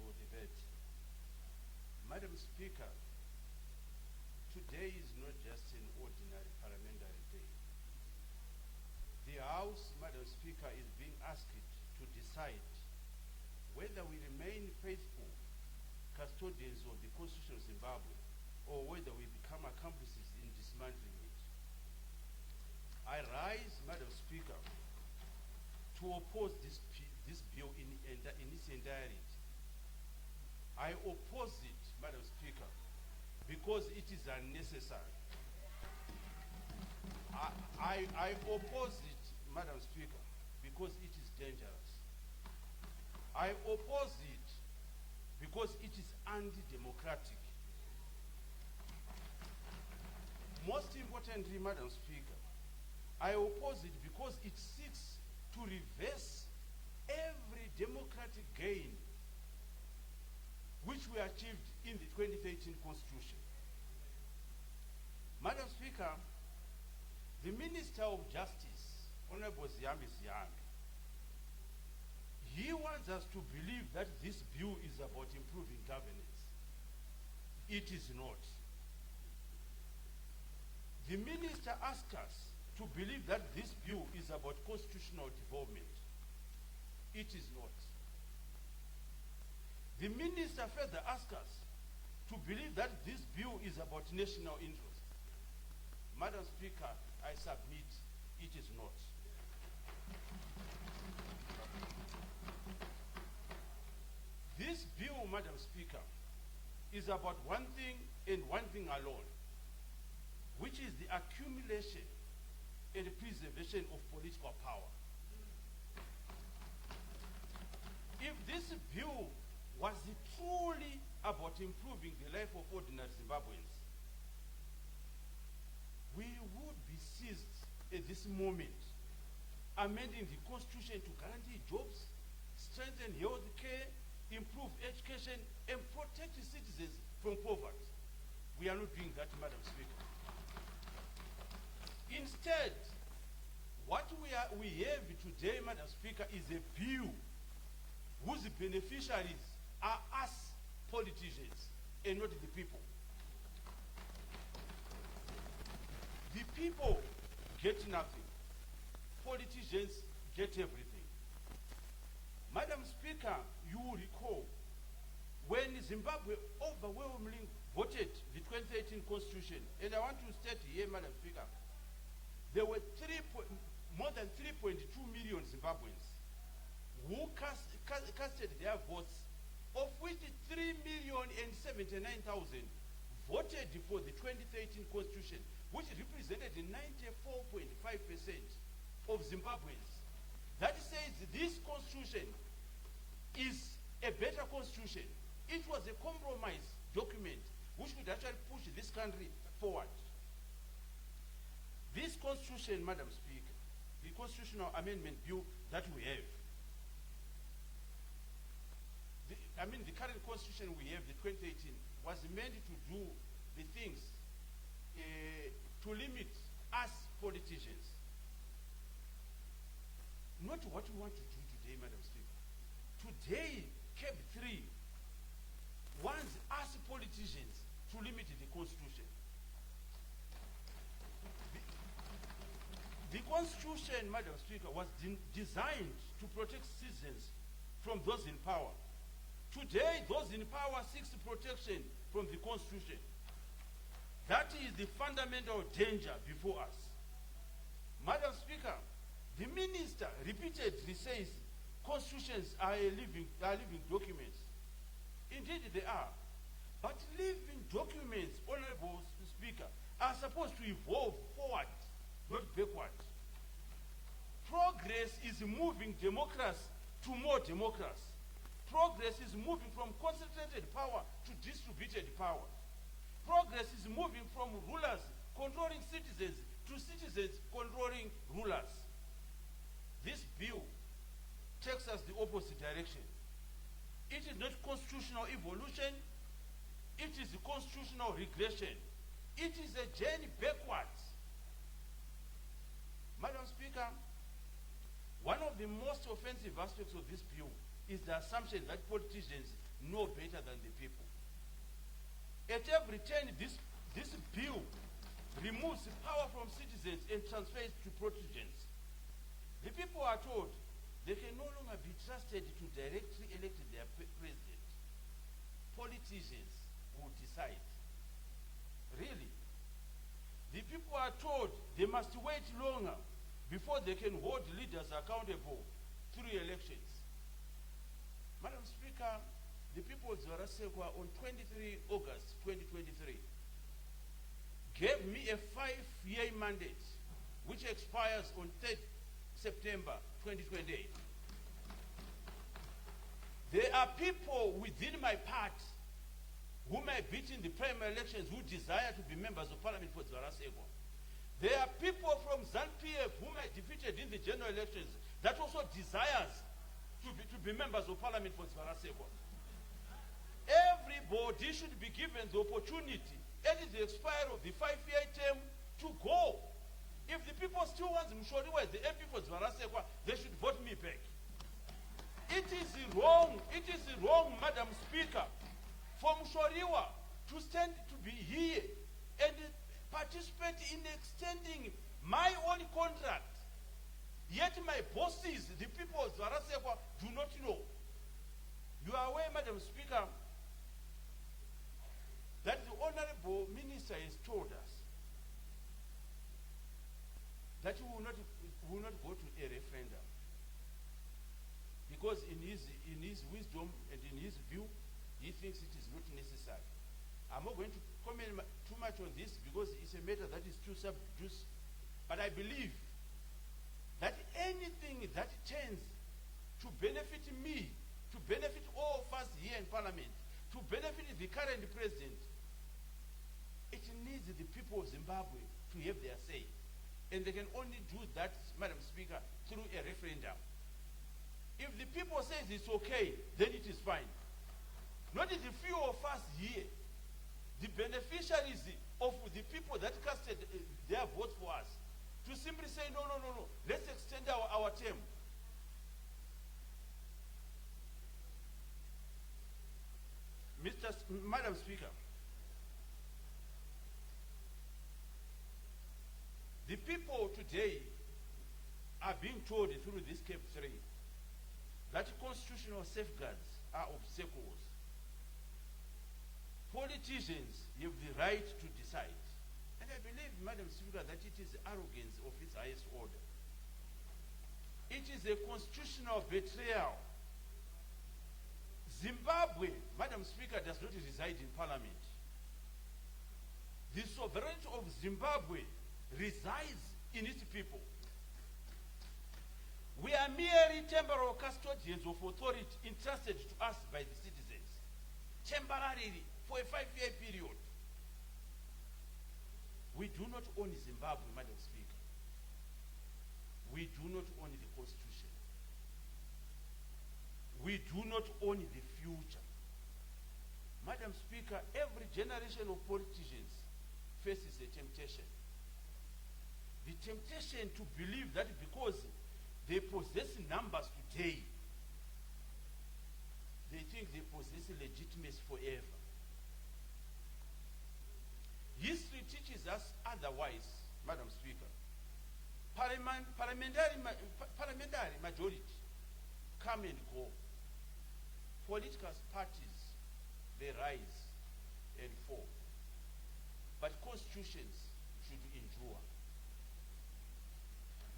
for debate. Madam Speaker, today is not just an ordinary parliamentary day. The House, Madam Speaker, is being asked to decide whether we remain faithful custodians of the Constitution of Zimbabwe or whether we become accomplices in dismantling it. I rise, Madam Speaker, to oppose this bill in its entirety. I oppose it, Madam Speaker, because it is unnecessary. I oppose it, Madam Speaker, because it is dangerous. I oppose it because it is anti-democratic. Most importantly, Madam Speaker, I oppose it because it seeks to reverse every democratic gain which we achieved in the 2013 Constitution. Madam Speaker, the Minister of Justice, Honorable Ziyambi Ziyambi, he wants us to believe that this bill is about improving governance. It is not. The Minister asked us to believe that this bill is about constitutional development. It is not. The Minister further asked us to believe that this bill is about national interest. Madam Speaker, I submit it is not. This bill, Madam Speaker, is about one thing and one thing alone, which is the accumulation and the preservation of political power. If this bill was truly about improving the life of ordinary Zimbabweans, we would be seized at this moment, amending the Constitution to guarantee jobs, strengthen health care, improve education, and protect the citizens from poverty. We are not doing that, Madam Speaker. Instead, what we have today, Madam Speaker, is a bill whose beneficiaries are us politicians and not the people. The people get nothing. Politicians get everything. Madam Speaker, you will recall when Zimbabwe overwhelmingly voted the 2013 Constitution, and I want to state here, Madam Speaker, there were more than 3.2 million Zimbabweans who casted their votes, of which 3,079,000 voted for the 2013 Constitution, which represented 94.5% of Zimbabweans. That says this Constitution is a better Constitution. It was a compromise document which would actually push this country forward. This Constitution, Madam Speaker, the constitutional amendment bill that we have, the current Constitution we have, the 2018, was meant to do the things to limit us politicians. Not what we want to do today, Madam Speaker. Today, CAB3 wants us politicians to limit the Constitution. The Constitution, Madam Speaker, was designed to protect citizens from those in power. Today, those in power seek protection from the Constitution. That is the fundamental danger before us. Madam Speaker, the Minister repeatedly says constitutions are living documents. Indeed they are. But living documents, Honorable Speaker, are supposed to evolve forward, not backward. Progress is moving democracy to more democracy. Progress is moving from concentrated power to distributed power. Progress is moving from rulers controlling citizens to citizens controlling rulers. This bill takes us the opposite direction. It is not constitutional evolution, it is constitutional regression. It is a journey backwards. Madam Speaker, one of the most offensive aspects of this bill is the assumption that politicians know better than the people. At every turn, this bill removes power from citizens and transfers to politicians. The people are told they can no longer be trusted to directly elect their president. Politicians will decide. Really. The people are told they must wait longer before they can hold leaders accountable through elections. Madam Speaker, the people of Zwarasekwa on 23 August 2023 gave me a 5-year mandate which expires on 3rd September 2028. There are people within my party whom I beat in the primary elections who desire to be members of parliament for Zwarasekwa. There are people from ZANU-PF whom I defeated in the general elections that also desires to be members of parliament for Zwarasekwa. Everybody should be given the opportunity at the expiry of the 5-year term to go. If the people still want Mushoriwa as the MP for Zwarasekwa, they should vote me back. It is wrong, Madam Speaker, for Mushoriwa to stand to be here and participate in extending my own contract. Yet my bosses, the people of Zwarasekwa, do not know. You are aware, Madam Speaker, that the Honorable Minister has told us that he will not go to a referendum. Because in his wisdom and in his view, he thinks it is not necessary. I'm not going to comment too much on this because it's a matter that is too sub-juice. But I believe that anything that tends to benefit me, to benefit all of us here in Parliament, to benefit the current president, it needs the people of Zimbabwe to have their say. And they can only do that, Madam Speaker, through a referendum. If the people say it's okay, then it is fine. Not the few of us here, the beneficiaries of the people that casted their vote for us, to simply say, no, let's extend our term. Madam Speaker, the people today are being told through this CAB3 that constitutional safeguards are obstacles. Politicians have the right to decide. And I believe, Madam Speaker, that it is arrogance of its highest order. It is a constitutional betrayal. Zimbabwe, Madam Speaker, does not reside in Parliament. The sovereignty of Zimbabwe resides in its people. We are merely temporal custodians of authority entrusted to us by the citizens, temporarily for a 5-year period. We do not own Zimbabwe, Madam Speaker. We do not own the Constitution. We do not own the future. Madam Speaker, every generation of politicians faces a temptation. The temptation to believe that because they possess numbers today, they think they possess legitimacy forever. History teaches us otherwise, Madam Speaker. Parliamentary majority come and go. Political parties, they rise and fall. But constitutions should endure.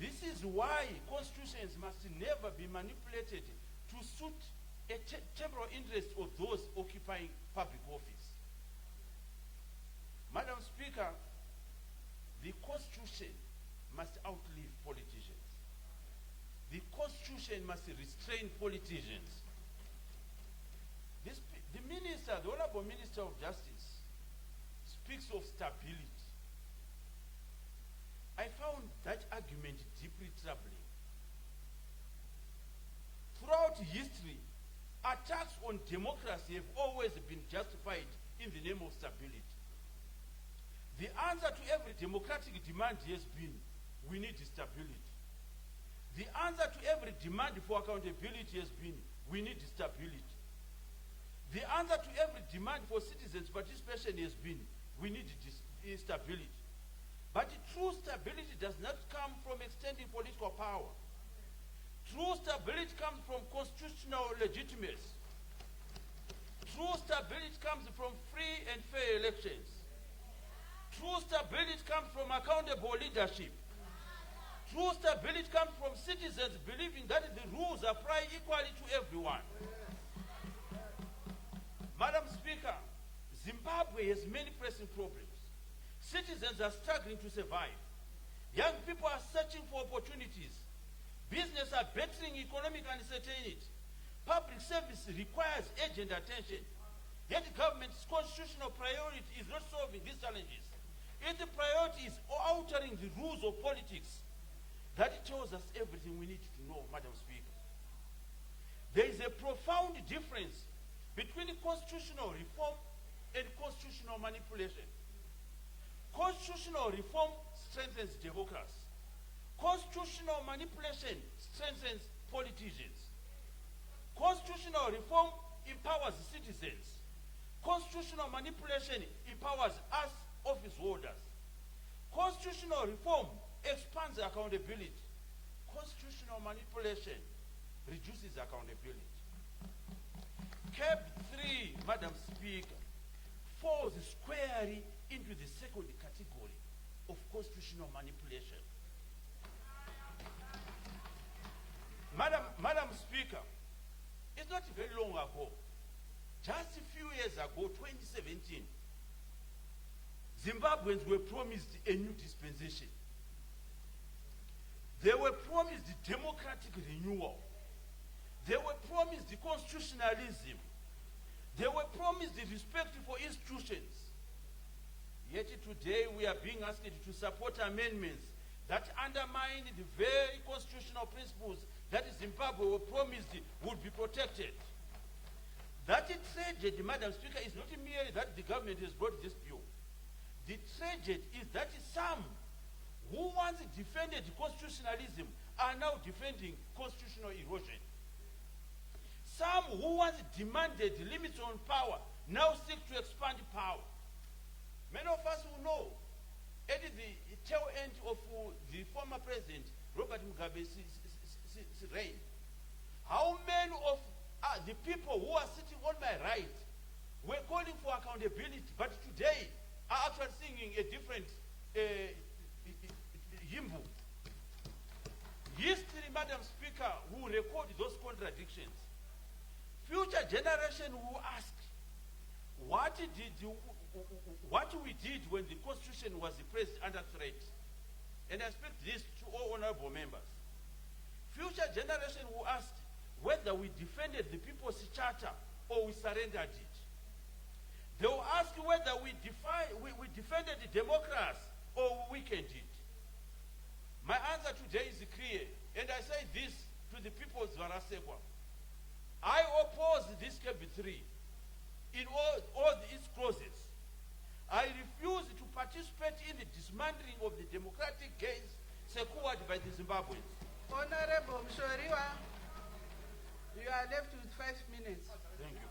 This is why constitutions must never be manipulated to suit a temporal interest of those occupying public office. Madam Speaker, the Constitution must outlive politicians. The Constitution must restrain politicians. The Minister, the Honorable Minister of Justice, speaks of stability. I found that argument deeply troubling. Throughout history, attacks on democracy have always been justified in the name of stability. The answer to every democratic demand has been, we need stability. The answer to every demand for accountability has been, we need stability. The answer to every demand for citizens' participation has been, we need stability. But true stability does not come from extending political power. True stability comes from constitutional legitimacy. True stability comes from free and fair elections. True stability comes from accountable leadership. True stability comes from citizens believing that the rules apply equally to everyone. Madam Speaker, Zimbabwe has many pressing problems. Citizens are struggling to survive. Young people are searching for opportunities. Business are battling economic uncertainty. Public service requires urgent attention. Yet the government's constitutional priority is not solving these challenges. Its priority is altering the rules of politics. That tells us everything we need to know, Madam Speaker. There is a profound difference between constitutional reform and constitutional manipulation. Constitutional reform strengthens democracy. Constitutional manipulation strengthens politicians. Constitutional reform empowers citizens. Constitutional manipulation empowers us office holders. Constitutional reform expands accountability. Constitutional manipulation reduces accountability. CAB3, Madam Speaker, falls squarely into the second category of constitutional manipulation. Madam Speaker, it's not very long ago, just a few years ago, 2017, Zimbabweans were promised a new dispensation. They were promised democratic renewal. They were promised constitutionalism. They were promised respect for institutions. Yet today we are being asked to support amendments that undermine the very constitutional principles that Zimbabwe were promised would be protected. That tragedy, Madam Speaker, is not merely that the government has brought this bill. The tragedy is that some who once defended constitutionalism are now defending constitutional erosion. Some who once demanded limits on power now seek to expand power. Many of us will know, at the tail end of the former president, Robert Mugabe's reign, how many of the people who are sitting on my right were calling for accountability, but today are actually singing a different hymn. History, Madam Speaker, will record those contradictions. Future generation will ask, what we did when the Constitution was placed under threat? And I speak this to all honorable members. Future generation will ask whether we defended the People's Charter or we surrendered it. They will ask whether we defended the democracy or we weakened it. My answer today is clear, and I say this to the people of Zvarasekwa. I oppose this CAB3 in all its clauses. I refuse to participate in the dismantling of the democratic gains secured by the Zimbabweans. Honorable Mushoriwa, you are left with 5 minutes. Thank you.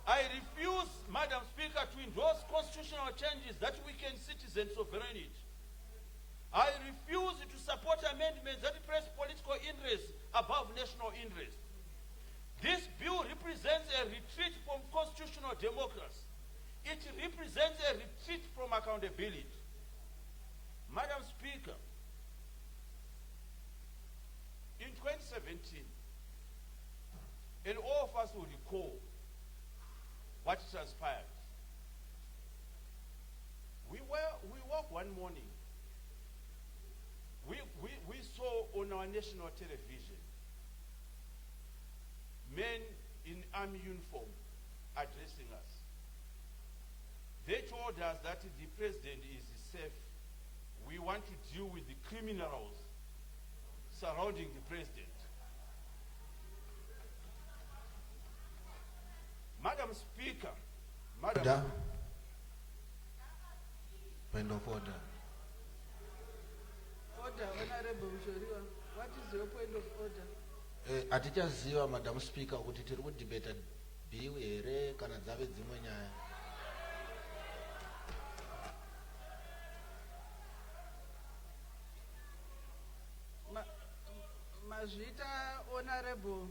I refuse, Madam Speaker, to endorse constitutional changes that weaken citizen sovereignty. I refuse to support amendments that place political interests above national interests. This bill represents a retreat from constitutional democracy. It represents a retreat from accountability. Madam Speaker, in 2017, and all of us will recall what transpired. We woke one morning. We saw on our national television men in army uniform addressing us. They told us that the president is safe. We want to deal with the criminals surrounding the president. Madam Speaker, Order. Point of order. Order, Honorable Mushoriwa. What is your point of order? Atichaziva, Madam Speaker, kuti tiri kudebata bill here kana dzave dzimwe nyaya. Mazvita honorable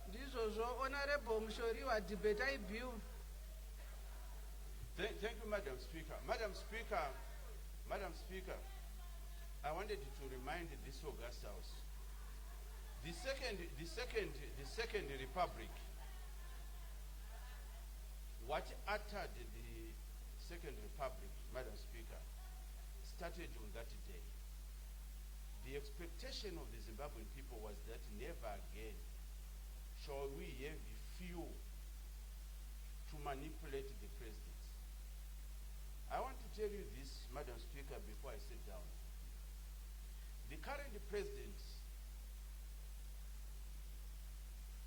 ndizvozvo honorable Mushoriwa debate bill. Thank you, Madam Speaker. Madam Speaker, I wanted to remind this august house, the second republic, what uttered the second republic, Madam Speaker, started on that day. The expectation of the Zimbabwean people was that never again shall we have the few to manipulate the president. I want to tell you this, Madam Speaker, before I sit down. The current president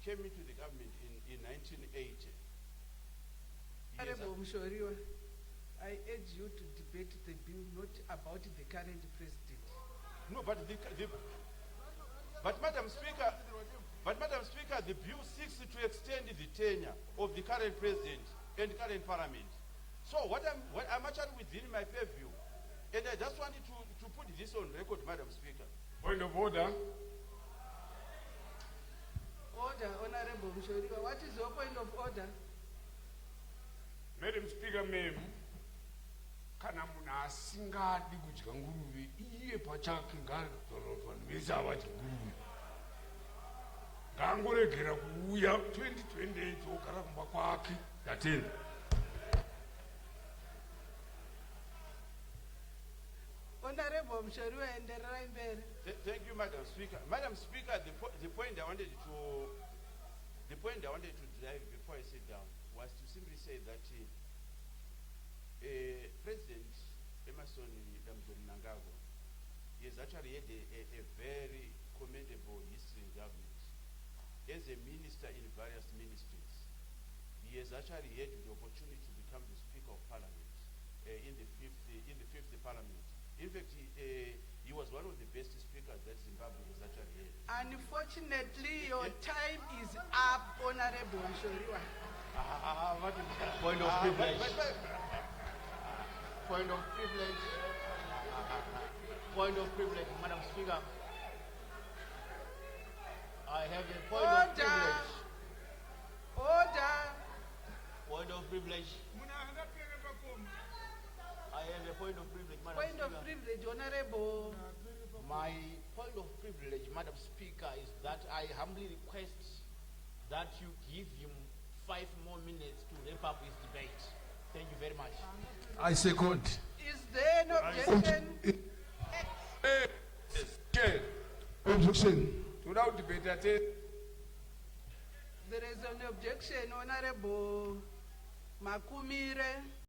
came into the government in 1980. Honorable Mushoriwa, I urge you to debate the bill, not about the current president. No, but Madam Speaker, the bill seeks to extend the tenure of the current president and current parliament. So I'm actually within my purview, and I just wanted to put this on record, Madam Speaker. Point of order. Order, Honorable Mushoriwa. What is your point of order? Madam Speaker, ma'am, kana munhu asingadi kudya nguruve iye pachake ngaazorofaniisa vati nguruve ngaangoregera kuuya 2028 ogara kumba kwake. Ndatenda. Honorable Mushoriwa, endelea mbele. Thank you, Madam Speaker. Madam Speaker, the point I wanted to drive before I sit down was to simply say that President Emerson Mnangagwa has actually had a very commendable history in government. As a minister in various ministries, he has actually had the opportunity to become the Speaker of Parliament in the fifth Parliament. In fact, he was one of the best speakers that Zimbabwe has actually had. Unfortunately, your time is up, Honorable Mushoriwa. Point of privilege. Point of privilege. Point of privilege, Madam Speaker. I have a point of privilege. Order. Point of privilege. I have a point of privilege, Madam Point Speaker. of privilege, Honorable. My point of privilege, Madam Speaker, is that I humbly request that you give him 5 more minutes to wrap up his debate. Thank you very much. I second. Is there an objection? Chair, Objection. without debate, I say, There is an objection, Honorable Makumire.